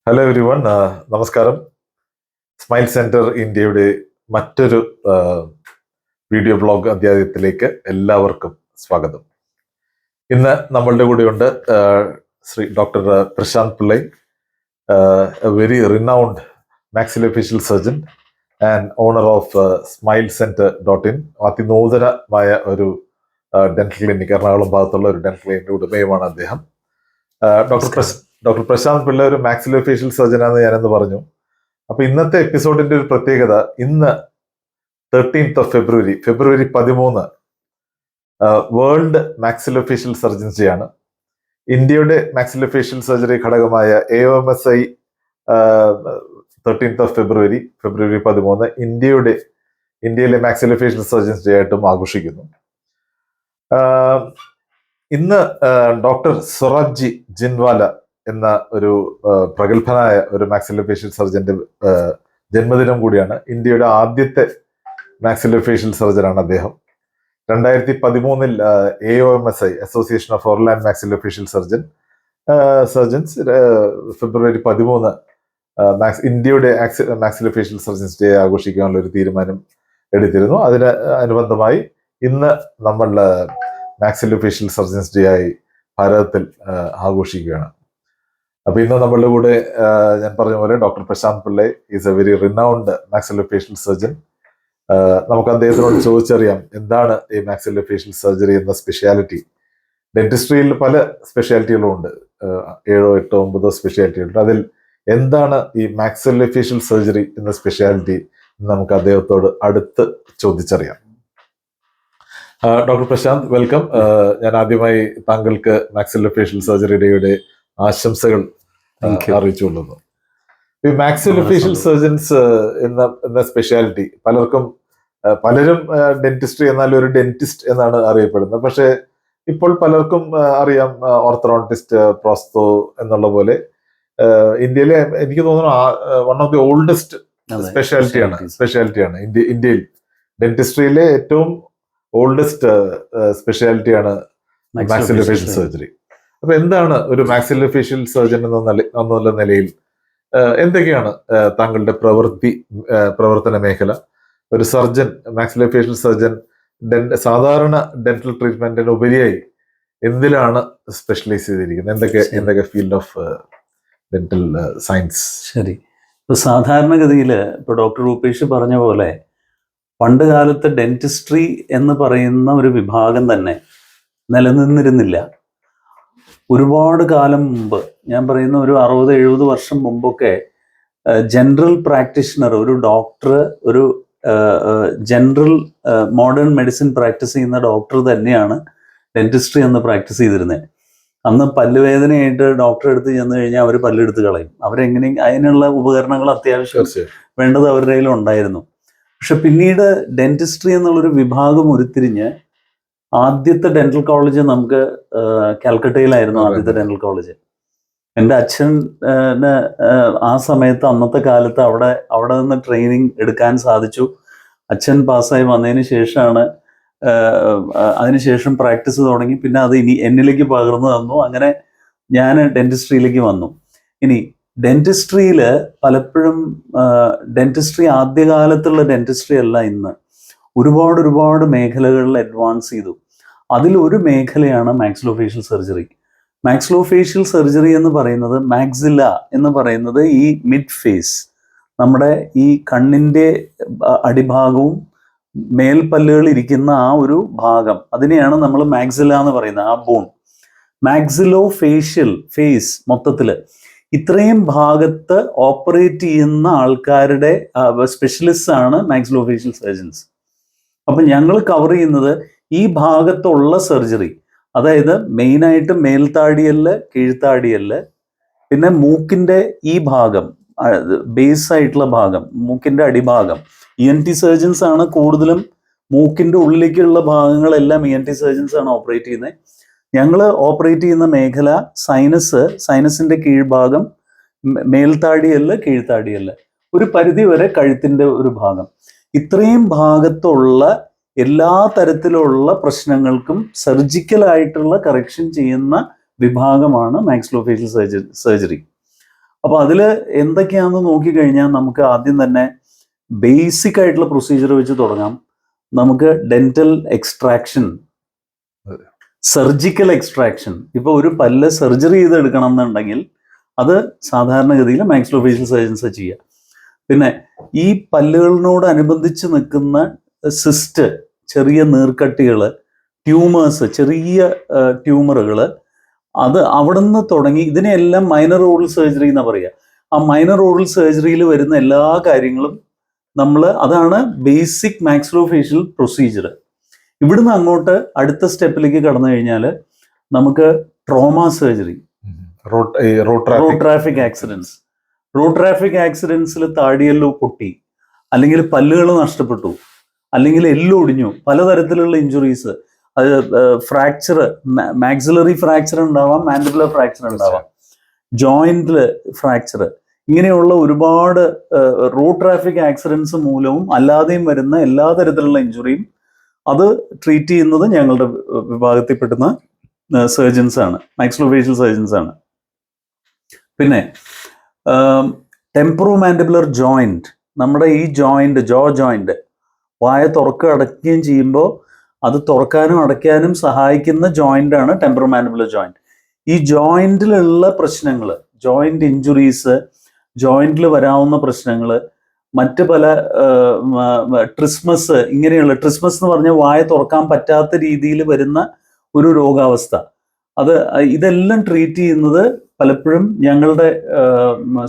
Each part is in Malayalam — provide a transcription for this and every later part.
ഹലോ എവരി വൺ, നമസ്കാരം. സ്മൈൽ സെന്റർ ഇന്ത്യയുടെ മറ്റൊരു വീഡിയോ ബ്ലോഗ് അധ്യായത്തിലേക്ക് എല്ലാവർക്കും സ്വാഗതം. ഇന്ന് നമ്മളുടെ കൂടെയുണ്ട് Shri doctor Prashant Pillai, a very renowned maxillofacial surgeon and owner of smile centre .in. അതിനൂതനമായ ഒരു ഡെന്റൽ ക്ലിനിക്, എറണാകുളം ഭാഗത്തുള്ള ഒരു ഡെന്റൽ ക്ലിനിക്കിന്റെ ഉടമയുമാണ് അദ്ദേഹം. ഡോക്ടർ പ്രശാന്ത് പിള്ള ഒരു മാക്സിലോഫേഷ്യൽ സർജനാണെന്ന് ഞാനെന്ന് പറഞ്ഞു. അപ്പൊ ഇന്നത്തെ എപ്പിസോഡിന്റെ ഒരു പ്രത്യേകത, ഇന്ന് 13th of February, February 13 world maxillofacial surgeons day ആണ്. ഇന്ത്യയുടെ മാക്സിലോഫേഷ്യൽ സർജറി ഘടകമായ AOMSI 13th of February, ഫെബ്രുവരി 13 ഇന്ത്യയിലെ മാക്സിലോഫേഷ്യൽ സർജൻസ് ഡേ ആയിട്ടും ആഘോഷിക്കുന്നു. ഇന്ന് ഡോക്ടർ സൊറാബ്ജി ജിൻവാല എന്ന ഒരു പ്രഗത്ഭനായ ഒരു മാക്സിലോഫേഷ്യൽ സർജന്റെ ജന്മദിനം കൂടിയാണ്. ഇന്ത്യയുടെ ആദ്യത്തെ മാക്സിലോഫേഷ്യൽ സർജനാണ് അദ്ദേഹം. 2013 AOMSI, association of oral and maxillofacial surgeons, ഫെബ്രുവരി 13 ഇന്ത്യയുടെ മാക്സിലോഫേഷ്യൽ സർജൻസ് ഡേ ആഘോഷിക്കാനുള്ള ഒരു തീരുമാനം എടുത്തിരുന്നു. അതിന് അനുബന്ധമായി ഇന്ന് നമ്മൾ മാക്സിലോഫേഷ്യൽ സർജൻസ് ഡേ ആയി ഭാരതത്തിൽ ആഘോഷിക്കുകയാണ്. അപ്പൊ ഇന്ന് നമ്മളുടെ കൂടെ ഞാൻ പറഞ്ഞ പോലെ doctor Prashant Pillai is a very renowned maxillofacial surgeon. നമുക്ക് അദ്ദേഹത്തിനോട് ചോദിച്ചറിയാം, എന്താണ് ഈ മാക്സിലോഫേഷ്യൽ സർജറി എന്ന സ്പെഷ്യാലിറ്റി. ഡെന്റിസ്ട്രിയിൽ പല സ്പെഷ്യാലിറ്റികളും ഉണ്ട്, 7, 8, 9 സ്പെഷ്യാലിറ്റികളുണ്ട്. അതിൽ എന്താണ് ഈ മാക്സിലോഫേഷ്യൽ സർജറി എന്ന സ്പെഷ്യാലിറ്റി, നമുക്ക് അദ്ദേഹത്തോട് അടുത്ത് ചോദിച്ചറിയാം. Doctor Prashanth, welcome. ഞാൻ ആദ്യമായി താങ്കൾക്ക് മാക്സിലോഫേഷ്യൽ സർജറി ഡേയുടെ ആശംസകൾ അറിയിച്ചുകൊള്ളുന്നു. ഈ മാക്സിലോഫേഷ്യൽ സർജൻസ് എന്ന സ്പെഷ്യാലിറ്റി പലരും ഡെന്റിസ്ട്രി എന്നാൽ ഒരു ഡെന്റിസ്റ്റ് എന്നാണ് അറിയപ്പെടുന്നത്. പക്ഷെ ഇപ്പോൾ പലർക്കും അറിയാം ഓർത്തഡോണ്ടിസ്റ്റ്, പ്രോസ്തോ എന്നുള്ള പോലെ. ഇന്ത്യയിലെ എനിക്ക് തോന്നുന്നു വൺ ഓഫ് ദി ഓൾഡസ്റ്റ് സ്പെഷ്യാലിറ്റിയാണ് ഇന്ത്യയിൽ. ഡെന്റിസ്ട്രിയിലെ ഏറ്റവും ഓൾഡസ്റ്റ് സ്പെഷ്യാലിറ്റിയാണ് മാക്സിലോഫേഷ്യൽ സർജറി. അപ്പൊ എന്താണ് ഒരു മാക്സിലോഫേഷ്യൽ സർജൻ എന്നുള്ള നിലയിൽ എന്തൊക്കെയാണ് താങ്കളുടെ പ്രവർത്തന മേഖല? ഒരു സർജൻ, മാക്സിലോഫേഷ്യൽ സർജൻ സാധാരണ ഡെന്റൽ ട്രീറ്റ്മെന്റിന് ഉപരിയായി എന്തിലാണ് സ്പെഷ്യലൈസ് ചെയ്തിരിക്കുന്നത്? എന്തൊക്കെ ഫീൽഡ് ഓഫ് ഡെന്റൽ സയൻസ്? ശരി, ഇപ്പൊ സാധാരണഗതിയിൽ ഇപ്പൊ ഡോക്ടർ രൂപേഷ് പറഞ്ഞ പോലെ പണ്ട് കാലത്ത് ഡെന്റിസ്ട്രി എന്ന് പറയുന്ന ഒരു വിഭാഗം തന്നെ നിലനിന്നിരുന്നില്ല. ഒരുപാട് കാലം മുമ്പ്, ഞാൻ പറയുന്ന ഒരു 60-70 വർഷം മുമ്പൊക്കെ ജനറൽ പ്രാക്ടീഷണർ, ഒരു ഡോക്ടർ, ഒരു ജനറൽ മോഡേൺ മെഡിസിൻ പ്രാക്ടീസ് ചെയ്യുന്ന ഡോക്ടർ തന്നെയാണ് ഡെന്റിസ്ട്രി എന്ന് പ്രാക്ടീസ് ചെയ്തിരുന്നത്. അന്ന് പല്ലുവേദനയായിട്ട് ഡോക്ടറെ അടുത്ത് ചെന്ന് കഴിഞ്ഞാൽ അവർ പല്ലെടുത്ത് കളയും. അവരെങ്ങനെ അതിനുള്ള ഉപകരണങ്ങൾ അത്യാവശ്യം വേണ്ടത് അവരുടെ കയ്യിൽ ഉണ്ടായിരുന്നു. പക്ഷെ പിന്നീട് ഡെന്റിസ്ട്രി എന്നുള്ളൊരു വിഭാഗം ഉരുത്തിരിഞ്ഞ് ആദ്യത്തെ ഡെന്റൽ കോളേജ് നമുക്ക് കാൽക്കട്ടയിലായിരുന്നു ആദ്യത്തെ ഡെന്റൽ കോളേജ്. എൻ്റെ അച്ഛന് ആ സമയത്ത്, അന്നത്തെ കാലത്ത് അവിടെ നിന്ന് ട്രെയിനിങ് എടുക്കാൻ സാധിച്ചു. അച്ഛൻ പാസ്സായി വന്നതിന് ശേഷമാണ് അതിനുശേഷം പ്രാക്ടീസ് തുടങ്ങി. പിന്നെ അത് എന്നിലേക്ക് പകർന്നു തന്നു. അങ്ങനെ ഞാൻ ഡെന്റിസ്ട്രിയിലേക്ക് വന്നു. ഇനി ഡെന്റിസ്ട്രിയിൽ പലപ്പോഴും ഡെന്റിസ്ട്രി ആദ്യകാലത്തുള്ള ഡെന്റിസ്ട്രി അല്ല ഇന്ന്. ഒരുപാട് മേഖലകളിൽ അഡ്വാൻസ് ചെയ്തു. അതിലൊരു മേഖലയാണ് മാക്സിലോഫേഷ്യൽ സർജറി. മാക്സിലോഫേഷ്യൽ സർജറി എന്ന് പറയുന്നത്, മാക്സില എന്ന് പറയുന്നത് ഈ മിഡ് ഫേസ്, നമ്മുടെ ഈ കണ്ണിൻ്റെ അടിഭാഗവും മേൽപ്പല്ലുകൾ ഇരിക്കുന്ന ആ ഒരു ഭാഗം, അതിനെയാണ് നമ്മൾ മാക്സില എന്ന് പറയുന്നത്, ആ ബോൺ. മാക്സിലോഫേഷ്യൽ ഫേസ് മൊത്തത്തിൽ ഇത്രയും ഭാഗത്ത് ഓപ്പറേറ്റ് ചെയ്യുന്ന ആൾക്കാരുടെ സ്പെഷ്യലിസ്റ്റ് ആണ് മാക്സിലോഫേഷ്യൽ സർജൻസ്. അപ്പം ഞങ്ങൾ കവർ ചെയ്യുന്നത് ഈ ഭാഗത്തുള്ള സർജറി, അതായത് മെയിനായിട്ട് മേൽത്താടിയല്ല്, കീഴ്ത്താടിയല്ല്, പിന്നെ മൂക്കിൻ്റെ ഈ ഭാഗം, ബേസ് ആയിട്ടുള്ള ഭാഗം, മൂക്കിൻ്റെ അടിഭാഗം. ENT സർജൻസ് ആണ് കൂടുതലും മൂക്കിൻ്റെ ഉള്ളിലേക്കുള്ള ഭാഗങ്ങളെല്ലാം ENT സർജൻസ് ആണ് ഓപ്പറേറ്റ് ചെയ്യുന്നത്. ഞങ്ങൾ ഓപ്പറേറ്റ് ചെയ്യുന്ന മേഖല സൈനസിൻ്റെ കീഴ്ഭാഗം, മേൽത്താടിയല്ല്, കീഴ്ത്താടിയല്ല്, ഒരു പരിധി വരെ കഴുത്തിൻ്റെ ഒരു ഭാഗം. ഇത്രയും ഭാഗത്തുള്ള എല്ലാ തരത്തിലുള്ള പ്രശ്നങ്ങൾക്കും സർജിക്കലായിട്ടുള്ള കറക്ഷൻ ചെയ്യുന്ന വിഭാഗമാണ് മാക്സിലോഫേഷ്യൽ സർജറി. അപ്പോൾ അതിൽ എന്തൊക്കെയാണെന്ന് നോക്കിക്കഴിഞ്ഞാൽ നമുക്ക് ആദ്യം തന്നെ ബേസിക് ആയിട്ടുള്ള പ്രൊസീജിയർ വെച്ച് തുടങ്ങാം. നമുക്ക് ഡെന്റൽ എക്സ്ട്രാക്ഷൻ, സർജിക്കൽ എക്സ്ട്രാക്ഷൻ. ഇപ്പോൾ ഒരു പല്ല് സർജറി ചെയ്തെടുക്കണം എന്നുണ്ടെങ്കിൽ അത് സാധാരണഗതിയിൽ മാക്സിലോഫേഷ്യൽ സർജൻസ് ചെയ്യുക. പിന്നെ ഈ പല്ലുകളിനോടനുബന്ധിച്ച് നിൽക്കുന്ന സിസ്റ്റ്, ചെറിയ നീർക്കട്ടികൾ, ട്യൂമേഴ്സ്, ചെറിയ ട്യൂമറുകൾ, അത് അവിടെ നിന്ന് തുടങ്ങി ഇതിനെല്ലാം മൈനർ ഓറൽ സർജറി എന്നാണ് പറയുക. ആ മൈനർ ഓറൽ സർജറിയിൽ വരുന്ന എല്ലാ കാര്യങ്ങളും അതാണ് ബേസിക് മാക്സിലോഫേഷ്യൽ പ്രൊസീജിയർ. ഇവിടുന്ന് അങ്ങോട്ട് അടുത്ത സ്റ്റെപ്പിലേക്ക് കടന്നു കഴിഞ്ഞാൽ നമുക്ക് trauma surgery, road traffic accidents. Road traffic ആക്സിഡൻസിൽ താടിയെല്ലോ പൊട്ടി, അല്ലെങ്കിൽ പല്ലുകൾ നഷ്ടപ്പെട്ടു, അല്ലെങ്കിൽ എല്ല് ഒടിഞ്ഞു, പലതരത്തിലുള്ള ഇഞ്ചുറീസ്, അത് ഫ്രാക്ചർ, മാക്സിലറി ഫ്രാക്ചർ ഉണ്ടാവാം, മാൻഡിബുലർ ഫ്രാക്ചർ ഉണ്ടാവാം, ജോയിന്റിൽ ഫ്രാക്ചർ, ഇങ്ങനെയുള്ള ഒരുപാട് റോഡ് ട്രാഫിക് ആക്സിഡൻസ് മൂലവും അല്ലാതെയും വരുന്ന എല്ലാ തരത്തിലുള്ള ഇഞ്ചുറിയും അത് ട്രീറ്റ് ചെയ്യുന്നത് ഞങ്ങളുടെ വിഭാഗത്തിൽപ്പെടുന്ന സർജൻസ് ആണ്, മാക്സിലോഫേഷ്യൽ സർജൻസ് ആണ്. പിന്നെ ടെമ്പറോ മാൻഡിബുലർ ജോയിന്റ്, നമ്മുടെ ഈ ജോയിന്റ്, ജോ ജോയിന്റ്, വായ തുറക്കുക അടയ്ക്കുകയും ചെയ്യുമ്പോൾ അത് തുറക്കാനും അടയ്ക്കാനും സഹായിക്കുന്ന ജോയിന്റ് ആണ് ടെമ്പറോ മാൻഡിബുലർ ജോയിന്റ്. ഈ ജോയിന്റിലുള്ള പ്രശ്നങ്ങൾ, ജോയിന്റ് ഇഞ്ചുറീസ്, ജോയിന്റിൽ വരാവുന്ന പ്രശ്നങ്ങൾ, മറ്റ് പല ട്രിസ്മസ്, ഇങ്ങനെയുള്ള ട്രിസ്മസ് എന്ന് പറഞ്ഞാൽ വായ തുറക്കാൻ പറ്റാത്ത രീതിയിൽ വരുന്ന ഒരു രോഗാവസ്ഥ, ഇതെല്ലാം ട്രീറ്റ് ചെയ്യുന്നത് പലപ്പോഴും ഞങ്ങളുടെ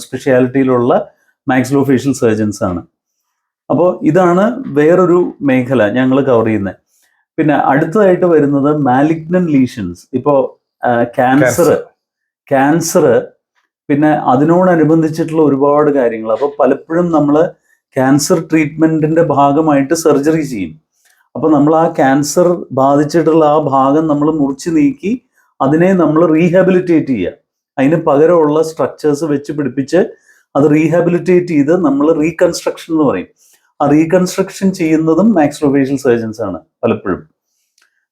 സ്പെഷ്യാലിറ്റിയിലുള്ള മാക്സിലോഫേഷ്യൽ സർജൻസ് ആണ്. അപ്പോൾ ഇതാണ് വേറൊരു മേഖല ഞങ്ങൾ കവർ ചെയ്യുന്നത്. പിന്നെ അടുത്തതായിട്ട് വരുന്നത് മാലിഗ്നന്റ് ലീഷൻസ്. ഇപ്പോൾ ക്യാൻസർ, പിന്നെ അതിനോടനുബന്ധിച്ചിട്ടുള്ള ഒരുപാട് കാര്യങ്ങൾ. അപ്പോൾ പലപ്പോഴും നമ്മൾ ക്യാൻസർ ട്രീറ്റ്മെന്റിന്റെ ഭാഗമായിട്ട് സർജറി ചെയ്യും. അപ്പോൾ നമ്മൾ ആ ക്യാൻസർ ബാധിച്ചിട്ടുള്ള ആ ഭാഗം നമ്മൾ മുറിച്ച് നീക്കി അതിനെ നമ്മൾ റീഹാബിലിറ്റേറ്റ് ചെയ്യുക. അതിന് പകരമുള്ള സ്ട്രക്ചേഴ്സ് വെച്ച് പിടിപ്പിച്ച് അത് റീഹാബിലിറ്റേറ്റ് ചെയ്ത് നമ്മൾ റീകൺസ്ട്രക്ഷൻ എന്ന് പറയും. ആ റീകൺസ്ട്രക്ഷൻ ചെയ്യുന്നതും മാക്സിലോഫേഷ്യൽ സർജൻസ് ആണ് പലപ്പോഴും.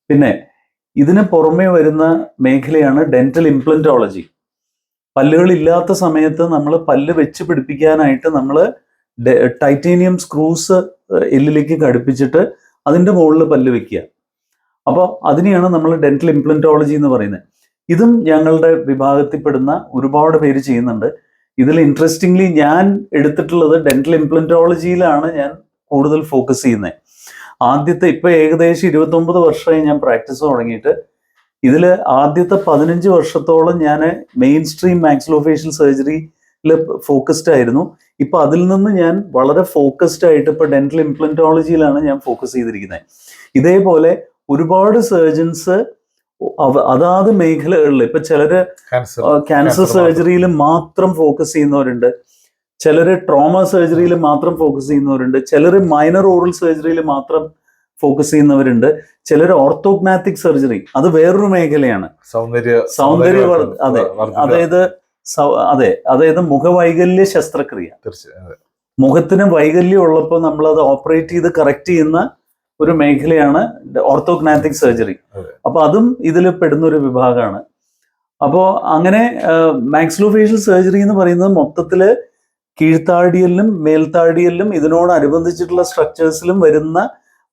പിന്നെ ഇതിന് പുറമെ വരുന്ന മേഖലയാണ് ഡെന്റൽ ഇംപ്ലന്റോളജി. പല്ലുകളില്ലാത്ത സമയത്ത് നമ്മൾ പല്ല് വെച്ച് പിടിപ്പിക്കാനായിട്ട് നമ്മൾ ടൈറ്റേനിയം സ്ക്രൂസ് എല്ലിലേക്ക് ഘടിപ്പിച്ചിട്ട് അതിൻ്റെ മുകളിൽ പല്ല് വെക്കുക. അപ്പോൾ അതിനെയാണ് നമ്മൾ ഡെന്റൽ ഇംപ്ലന്റോളജി എന്ന് പറയുന്നത്. ഇതും ഞങ്ങളുടെ വിഭാഗത്തിൽപ്പെടുന്ന ഒരുപാട് പേര് ചെയ്യുന്നുണ്ട്. ഇതിൽ ഇൻട്രസ്റ്റിംഗ്ലി ഞാൻ എടുത്തിട്ടുള്ളത് ഡെന്റൽ ഇംപ്ലന്റോളജിയിലാണ് ഞാൻ കൂടുതൽ ഫോക്കസ് ചെയ്യുന്നത്. ഇപ്പോൾ ഏകദേശം 29 വർഷമായി ഞാൻ പ്രാക്ടീസ് തുടങ്ങിയിട്ട്. ഇതിൽ ആദ്യത്തെ 15 വർഷത്തോളം ഞാൻ മെയിൻ സ്ട്രീം മാക്സിലോഫേഷ്യൽ സർജറിയിൽ ഫോക്കസ്ഡ് ആയിരുന്നു. ഇപ്പൊ അതിൽ നിന്ന് ഞാൻ വളരെ ഫോക്കസ്ഡ് ആയിട്ട് ഇപ്പൊ ഡെന്റൽ ഇംപ്ലന്റോളജിയിലാണ് ഞാൻ ഫോക്കസ് ചെയ്തിരിക്കുന്നത്. ഇതേപോലെ ഒരുപാട് സർജൻസ് അതാത് മേഖലകളിൽ, ഇപ്പൊ ചിലര് ക്യാൻസർ സർജറിയിൽ മാത്രം ഫോക്കസ് ചെയ്യുന്നവരുണ്ട്, ചിലര് ട്രോമ സർജറിയിൽ മാത്രം ഫോക്കസ് ചെയ്യുന്നവരുണ്ട്, ചിലര് മൈനർ ഓറൽ സർജറിയിൽ മാത്രം ഫോക്കസ് ചെയ്യുന്നവരുണ്ട്, ചിലർ ഓർത്തോഗ്നാറ്റിക് സർജറി, അത് വേറൊരു മേഖലയാണ്. അതായത് മുഖവൈകല്യ ശസ്ത്രക്രിയ. മുഖത്തിന് വൈകല്യം ഉള്ളപ്പോൾ നമ്മൾ അത് ഓപ്പറേറ്റ് ചെയ്ത് കറക്റ്റ് ചെയ്യുന്ന ഒരു മേഖലയാണ് ഓർത്തോഗ്നാറ്റിക് സർജറി. അപ്പൊ അതും ഇതിൽ പെടുന്ന ഒരു വിഭാഗമാണ്. അപ്പോൾ അങ്ങനെ മാക്സിലോഫേഷ്യൽ സർജറി എന്ന് പറയുന്നത് മൊത്തത്തില് കീഴ്ത്താടിയലിലും മേൽത്താടിയലിലും ഇതിനോടനുബന്ധിച്ചിട്ടുള്ള സ്ട്രക്ചേഴ്സിലും വരുന്ന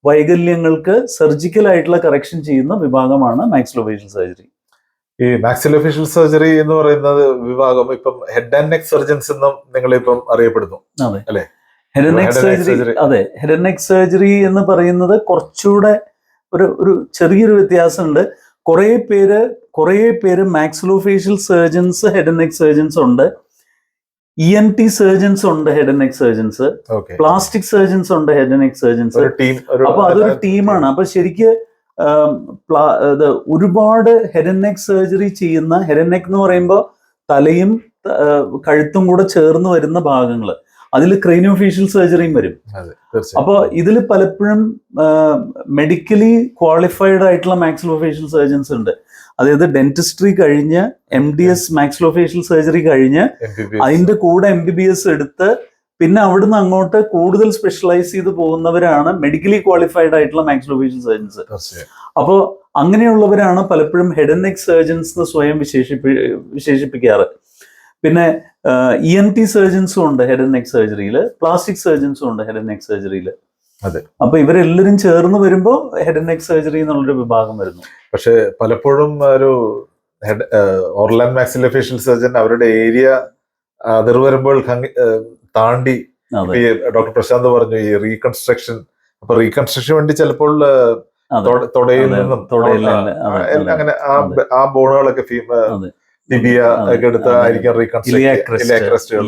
വൈകല്യങ്ങൾക്ക് സർജിക്കൽ ആയിട്ടുള്ള കറക്ഷൻ ചെയ്യുന്ന വിഭാഗമാണ് മാക്സിലോഫേഷ്യൽ സർജറി. ഈ മാക്സിലോഫേഷ്യൽ സർജറി എന്ന് പറയുന്നത് വിഭാഗം ഇപ്പം ഹെഡ് ആൻഡ് നെക്ക് സർജൻസ് എന്നും നിങ്ങളിപ്പം അറിയപ്പെടുന്നു. അതെ അല്ലെ, ഹെഡ് ആൻഡ് നെക്ക് സർജറി. അതെ, ഹെഡ് ആൻഡ് നെക്ക് സർജറി എന്ന് പറയുന്നത് കുറച്ചുകൂടെ ഒരു ചെറിയൊരു വ്യത്യാസമുണ്ട്. കുറേ പേര് maxillofacial surgeons, head and neck surgeons ഉണ്ട്, ENT സർജൻസ് ഉണ്ട്, head and neck surgeons, plastic surgeons ഉണ്ട്, ഹെഡ് ആൻഡ് നെക്ക് സർജൻസ്. അപ്പൊ അതൊരു ടീമാണ്. അപ്പൊ ശരിക്ക് ഒരുപാട് ഹെഡ് ആൻഡ് നെക്ക് സർജറി ചെയ്യുന്ന, ഹെഡ് ആൻഡ് നെക്ക് എന്ന് പറയുമ്പോൾ തലയും കഴുത്തും കൂടെ ചേർന്ന് വരുന്ന ഭാഗങ്ങൾ, അതിൽ ക്രേനിയോഫേഷ്യൽ സർജറിയും വരും. അപ്പോൾ ഇതിൽ പലപ്പോഴും മെഡിക്കലി ക്വാളിഫൈഡ് ആയിട്ടുള്ള മാക്സിലോഫേഷ്യൽ സർജൻസ് ഉണ്ട്. അതായത് ഡെന്റിസ്ട്രി കഴിഞ്ഞ് MDS മാക്സിലോഫേഷ്യൽ സർജറി കഴിഞ്ഞ് അതിന്റെ കൂടെ MBBS എടുത്ത് പിന്നെ അവിടുന്ന് അങ്ങോട്ട് കൂടുതൽ സ്പെഷ്യലൈസ് ചെയ്ത് പോകുന്നവരാണ് മെഡിക്കലി ക്വാളിഫൈഡ് ആയിട്ടുള്ള മാക്സിലോഫേഷ്യൽ സർജൻസ്. അപ്പോൾ അങ്ങനെയുള്ളവരാണ് പലപ്പോഴും ഹെഡ് ആൻഡ് നെക്ക് സർജൻസ് എന്ന് സ്വയം വിശേഷിപ്പിക്കാറ്. പിന്നെ ENT സർജൻസും ഉണ്ട് ഹെഡ് ആൻഡ് നെക്ക് സർജറിയിൽ, പ്ലാസ്റ്റിക് സർജൻസും ഉണ്ട് ഹെഡ് ആൻഡ് നെക്ക് സർജറിയിൽ. അതെ. അപ്പൊ ഇവരെല്ലാവരും ചേർന്ന് വരുമ്പോൾ ഹെഡ് ആൻഡ് നെക്ക് സർജറി എന്നുള്ളൊരു വിഭാഗം വരുന്നു. പക്ഷെ പലപ്പോഴും ഒരു ഓറൽ ആൻഡ് മാക്സിലോഫേഷ്യൽ സർജൻ അവരുടെ ഏരിയ അതിർ വരുമ്പോൾ താണ്ടി ഈ ഡോക്ടർ പ്രശാന്ത് പറഞ്ഞു ഈ റീകൺസ്ട്രക്ഷൻ. അപ്പൊ റീകൺസ്ട്രക്ഷൻ വേണ്ടി ചിലപ്പോൾ തൊടയിൽ നിന്നും അങ്ങനെ ആ ബോണുകളൊക്കെ ടിബിയ ഒക്കെ എടുത്തായിരിക്കും റീകൺസ്ട്രക്ഷൻ.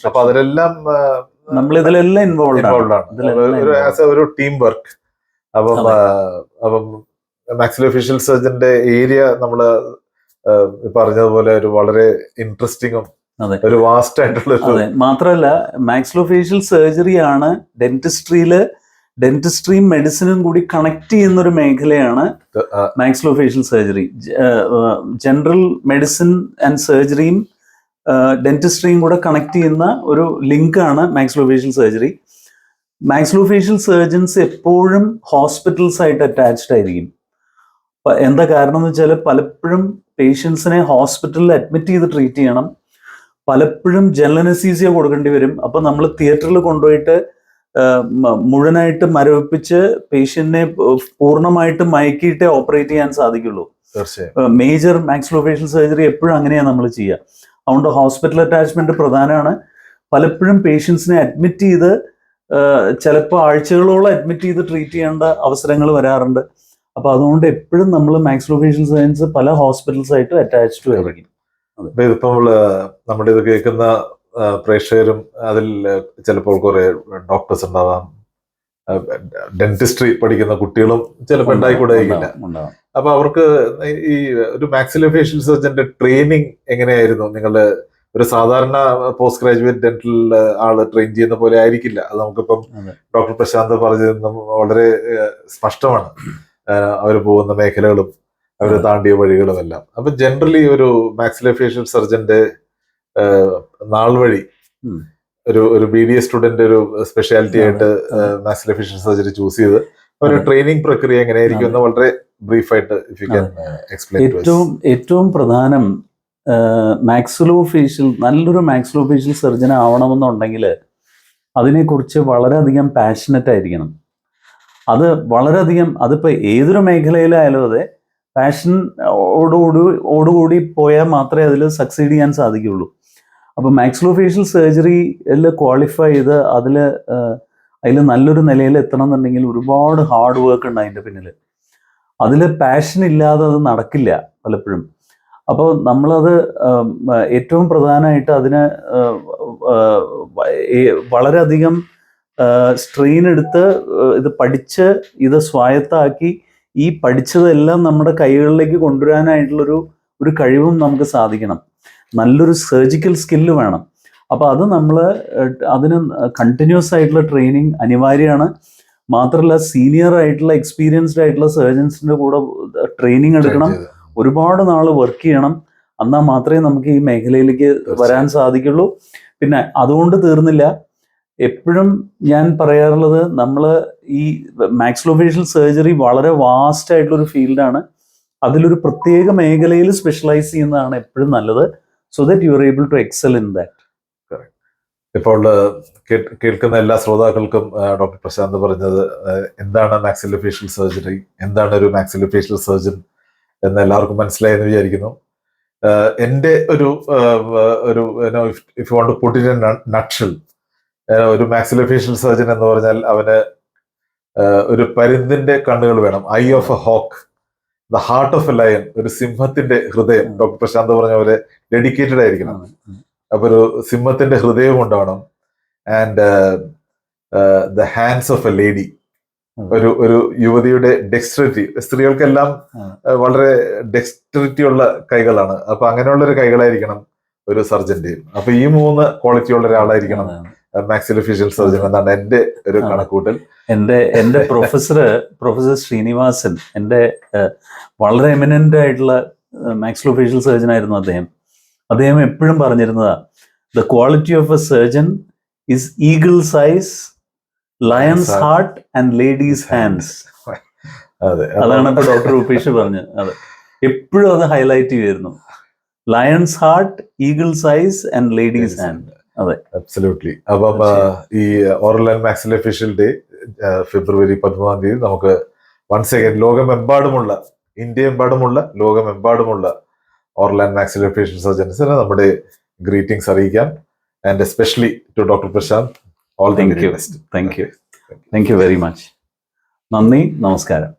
അപ്പൊ അതിലെല്ലാം നമ്മളിതിലെല്ലാം ഇൻവോൾവ് ആണ് ഒരു ടീം വർക്ക്. അപ്പം മാക്സിലോഫേഷ്യൽ സർജന്റെ ഏരിയ നമ്മള് പറഞ്ഞതുപോലെ ഒരു വളരെ ഇൻട്രസ്റ്റിംഗും ഒരു വാസ്റ്റ് ആയിട്ടുള്ള. മാത്രമല്ല മാക്സിലോഫേഷ്യൽ സർജറിയാണ് ഡെന്റിസ്ട്രിയും മെഡിസിനും കൂടി കണക്ട് ചെയ്യുന്ന ഒരു മേഖലയാണ് maxillofacial surgery. General medicine and സർജറിയും ഡെന്റിസ്ട്രിയും കൂടെ കണക്ട് ചെയ്യുന്ന ഒരു ലിങ്കാണ് മാക്സിലോഫേഷ്യൽ സർജറി. മാക്സിലോഫേഷ്യൽ സർജൻസ് എപ്പോഴും ഹോസ്പിറ്റൽസ് ആയിട്ട് അറ്റാച്ച്ഡ് ആയിരിക്കും. എന്താ കാരണം എന്ന് വെച്ചാൽ പലപ്പോഴും പേഷ്യൻസിനെ ഹോസ്പിറ്റലിൽ അഡ്മിറ്റ് ചെയ്ത് ട്രീറ്റ് ചെയ്യണം, പലപ്പോഴും ജനറൽ അനസ്തീസിയ കൊടുക്കേണ്ടി വരും. അപ്പൊ നമ്മൾ തിയേറ്ററിൽ കൊണ്ടുപോയിട്ട് മുഴുവനായിട്ട് മരവിപ്പിച്ച് പേഷ്യന്റിനെ പൂർണ്ണമായിട്ട് മയക്കിയിട്ടേ ഓപ്പറേറ്റ് ചെയ്യാൻ സാധിക്കുള്ളൂ. മേജർ മാക്സിലോഫേഷ്യൽ സർജറി എപ്പോഴും അങ്ങനെയാണ് നമ്മൾ ചെയ്യുക. അതുകൊണ്ട് ഹോസ്പിറ്റൽ അറ്റാച്ച്മെന്റ് പ്രധാനമാണ്. പലപ്പോഴും പേഷ്യൻസിനെ അഡ്മിറ്റ് ചെയ്ത് ചിലപ്പോൾ ആഴ്ചകളോളം അഡ്മിറ്റ് ചെയ്ത് ട്രീറ്റ് ചെയ്യേണ്ട അവസരങ്ങൾ വരാറുണ്ട്. അപ്പൊ അതുകൊണ്ട് എപ്പോഴും നമ്മൾ മാക്സിലോഫേഷ്യൽ സർജൻസ് പല ഹോസ്പിറ്റൽസ് ആയിട്ട് അറ്റാച്ച്ഡ് ആയിരിക്കും. ഇതിപ്പോൾ നമ്മുടെ ഇത് കേൾക്കുന്ന പ്രേക്ഷകരും അതിൽ ചിലപ്പോൾ കുറെ ഡോക്ടേഴ്സ് ഉണ്ടാവാം, ഡെന്റിസ്ട്രി പഠിക്കുന്ന കുട്ടികളും ചിലപ്പോൾ ഉണ്ടായിക്കൂടായില്ല. അപ്പൊ അവർക്ക് ഈ ഒരു മാക്സിലോഫേഷ്യൽ സർജന്റെ ട്രെയിനിങ് എങ്ങനെയായിരുന്നു? നിങ്ങളുടെ ഒരു സാധാരണ പോസ്റ്റ് ഗ്രാജുവേറ്റ് ഡെന്റൽ ആള് ട്രെയിൻ ചെയ്യുന്ന പോലെ ആയിരിക്കില്ല. അത് നമുക്കിപ്പം ഡോക്ടർ പ്രശാന്ത് പറഞ്ഞതും വളരെ സ്പഷ്ടമാണ്. അവർ പോകുന്ന മേഖലകളും അവർ താണ്ടിയ വഴികളും എല്ലാം. അപ്പൊ ജനറലി ഒരു മാക്സിലോഫേഷ്യൽ സർജന്റെ നാൾ വഴി ഒരു BDA സ്റ്റുഡന്റ് ഒരു സ്പെഷ്യാലിറ്റി ആയിട്ട് മാക്സിലോഫേഷ്യൽ സർജറി ചൂസ് ചെയ്ത് ഒരു ട്രെയിനിങ് പ്രക്രിയ എങ്ങനെയായിരിക്കും എന്ന് വളരെ ബ്രീഫായിട്ട് എക്സ്പ്ലെയിൻ. ഏറ്റവും പ്രധാനം നല്ലൊരു മാക്സിലോഫേഷ്യൽ സർജൻ ആവണമെന്നുണ്ടെങ്കിൽ അതിനെക്കുറിച്ച് വളരെയധികം പാഷനറ്റ് ആയിരിക്കണം. അത് വളരെയധികം, അതിപ്പോൾ ഏതൊരു മേഖലയിലായാലും അതെ, പാഷൻ ഓടുകൂടി പോയാൽ മാത്രമേ അതിൽ സക്സീഡ് ചെയ്യാൻ സാധിക്കുള്ളൂ. അപ്പോൾ മാക്സിലോഫേഷ്യൽ സർജറിയിൽ ക്വാളിഫൈ ചെയ്ത് അതിൽ നല്ലൊരു നിലയിൽ എത്തണം എന്നുണ്ടെങ്കിൽ ഒരുപാട് ഹാർഡ് വർക്ക് ഉണ്ട് അതിൻ്റെ പിന്നിൽ. അതിൽ പാഷൻ ഇല്ലാതെ അത് നടക്കില്ല പലപ്പോഴും. അപ്പോൾ നമ്മളത് ഏറ്റവും പ്രധാനമായിട്ട് അതിന് വളരെയധികം സ്ട്രെയിൻ എടുത്ത് ഇത് പഠിച്ച് ഇത് സ്വായത്തമാക്കി ഈ പഠിച്ചതെല്ലാം നമ്മുടെ കൈകളിലേക്ക് കൊണ്ടുവരാനായിട്ടുള്ളൊരു കഴിവും നമുക്ക് സാധിക്കണം. നല്ലൊരു സർജിക്കൽ സ്കില്ല് വേണം. അപ്പോൾ അത് നമ്മൾ അതിന് കണ്ടിന്യൂസ് ആയിട്ടുള്ള ട്രെയിനിങ് അനിവാര്യമാണ്. മാത്രമല്ല സീനിയർ ആയിട്ടുള്ള എക്സ്പീരിയൻസ്ഡ് ആയിട്ടുള്ള സർജൻസിൻ്റെ കൂടെ ട്രെയിനിങ് എടുക്കണം, ഒരുപാട് നാൾ വർക്ക് ചെയ്യണം. എന്നാൽ മാത്രമേ നമുക്ക് ഈ മേഖലയിലേക്ക് വരാൻ സാധിക്കുള്ളൂ. പിന്നെ അതുകൊണ്ട് തീർന്നില്ല. എപ്പോഴും ഞാൻ പറയാറുള്ളത്, നമ്മൾ ഈ മാക്സിലോഫേഷ്യൽ സർജറി വളരെ വാസ്റ്റ് ആയിട്ടുള്ളൊരു ഫീൽഡാണ്. അതിലൊരു പ്രത്യേക മേഖലയിൽ സ്പെഷ്യലൈസ് ചെയ്യുന്നതാണ് എപ്പോഴും നല്ലത്. So that you are able to excel in that. ഇപ്പോൾ കേൾക്കുന്ന എല്ലാ ശ്രോതാക്കൾക്കും ഡോക്ടർ പ്രശാന്ത് പറഞ്ഞത് എന്താണ് മാക്സിലോഫേഷ്യൽ സർജറി, എന്താണ് ഒരു മാക്സിലോഫേഷ്യൽ സർജൻ എന്ന് എല്ലാവർക്കും മനസ്സിലായെന്ന് വിചാരിക്കുന്നു. എൻ്റെ ഒരു if you want to put in a nutshell, ഒരു മാക്സിലോഫേഷ്യൽ സർജൻ എന്ന് പറഞ്ഞാൽ അവന് ഒരു പരുന്തിന്റെ കണ്ണുകൾ വേണം, eye of a hawk, the heart of a lion, ഒരു സിംഹത്തിന്റെ ഹൃദയം. ഡോക്ടർ പ്രശാന്ത് പറഞ്ഞ പോലെ ഡെഡിക്കേറ്റഡ് ആയിരിക്കണം. അപ്പൊ ഒരു സിംഹത്തിന്റെ ഹൃദയം ഉണ്ടാവണം. And the hands of A lady, ഒരു യുവതിയുടെ ഡെക്സ്ട്രിറ്റി. സ്ത്രീകൾക്കെല്ലാം വളരെ ഡെക്സ്ട്രിറ്റി ഉള്ള കൈകളാണ്. അപ്പൊ അങ്ങനെയുള്ള ഒരു കൈകളായിരിക്കണം ഒരു സർജന്റെയും. അപ്പൊ ഈ 3 ക്വാളിറ്റി ഉള്ള ഒരാളായിരിക്കണം മാക്സിലോഫേഷ്യൽ സർജൻ എന്നാണ് എന്റെ ഒരു കണക്കൂട്ടൽ. എന്റെ പ്രൊഫസർ ശ്രീനിവാസൻ, എന്റെ വളരെ എമിനന്റ് ആയിട്ടുള്ള മാക്സിലോഫേഷ്യൽ സർജൻ ആയിരുന്നു അദ്ദേഹം എപ്പോഴും പറഞ്ഞിരുന്നതാ, the quality of a surgeon is eagle's eyes, lion's heart and lady's hands. അതാണ് ഇപ്പൊ ഡോക്ടർ രൂപേഷ് പറഞ്ഞത്. അതെ, എപ്പോഴും അത് ഹൈലൈറ്റ് ചെയ്യുമായിരുന്നു. Lions heart, eagles eyes and ladies hand. അതെ, അബ്സല്യൂട്ട്ലി. അപ്പം ഈ ഓറൽ ആൻഡ് മാക്സിലോഫേഷ്യൽ ഡേ ഫെബ്രുവരി 13 നമുക്ക് വൺസ് അഗൈൻ ലോകമെമ്പാടുമുള്ള, ഇന്ത്യയെമ്പാടുമുള്ള, ലോകമെമ്പാടുമുള്ള ഓറൽ ആൻഡ് മാക്സിലോഫേഷ്യൽ സർജൻസിന് നമ്മുടെ ഗ്രീറ്റിംഗ്സ് അറിയിക്കാം. And especially to doctor Prashant, all the very best. Thank you very much. നന്ദി, നമസ്കാരം.